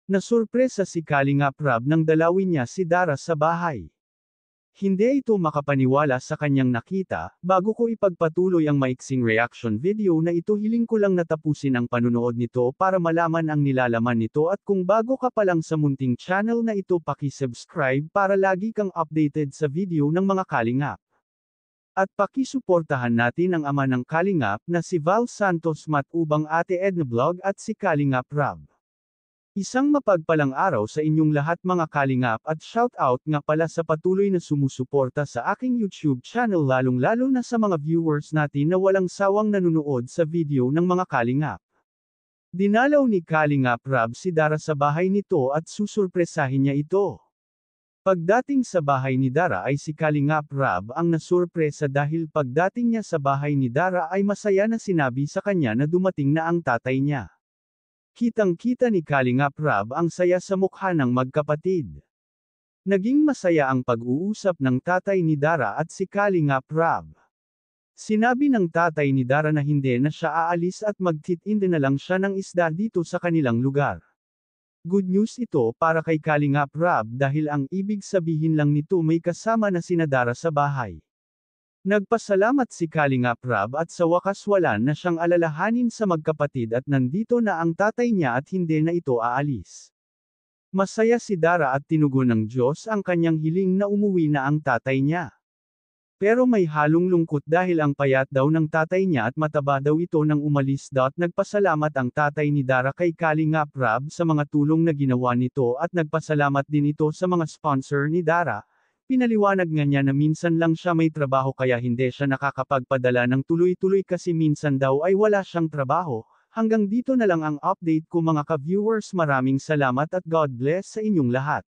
Nasurpresa si Kalingap Rab nang dalawin niya si Dara sa bahay. Hindi ito makapaniwala sa kanyang nakita. Bago ko ipagpatuloy ang maiksing reaction video na ito, hiling ko lang natapusin ang panunood nito para malaman ang nilalaman nito, at kung bago ka pa lang sa munting channel na ito, paki-subscribe para lagi kang updated sa video ng mga Kalingap. At pakisuportahan natin ang ama ng Kalingap na si Val Santos Matubang, Ate Edna Vlog at si Kalingap Rab. Isang mapagpalang araw sa inyong lahat mga Kalingap, at shoutout nga pala sa patuloy na sumusuporta sa aking YouTube channel, lalong-lalo na sa mga viewers natin na walang sawang nanunood sa video ng mga Kalingap. Dinalaw ni Kalingap Rab si Dara sa bahay nito at susurpresahin niya ito. Pagdating sa bahay ni Dara ay si Kalingap Rab ang nasurpresa, dahil pagdating niya sa bahay ni Dara ay masaya na sinabi sa kanya na dumating na ang tatay niya. Kitang-kita ni Kalingap Rab ang saya sa mukha ng magkapatid. Naging masaya ang pag-uusap ng tatay ni Dara at si Kalingap Rab. Sinabi ng tatay ni Dara na hindi na siya aalis at magtitinda na lang siya ng isda dito sa kanilang lugar. Good news ito para kay Kalingap Rab, dahil ang ibig sabihin lang nito may kasama na sina Dara sa bahay. Nagpasalamat si Kalingap Rab at sa wakas wala na siyang alalahanin sa magkapatid at nandito na ang tatay niya at hindi na ito aalis. Masaya si Dara at tinugon ng Diyos ang kanyang hiling na umuwi na ang tatay niya. Pero may halong lungkot dahil ang payat daw ng tatay niya at mataba daw ito nang umalis. Nagpasalamat ang tatay ni Dara kay Kalingap Rab sa mga tulong na ginawa nito at nagpasalamat din ito sa mga sponsor ni Dara. Pinaliwanag nga niya na minsan lang siya may trabaho kaya hindi siya nakakapagpadala ng tuloy-tuloy kasi minsan daw ay wala siyang trabaho. Hanggang dito na lang ang update ko mga ka-viewers, maraming salamat at God bless sa inyong lahat.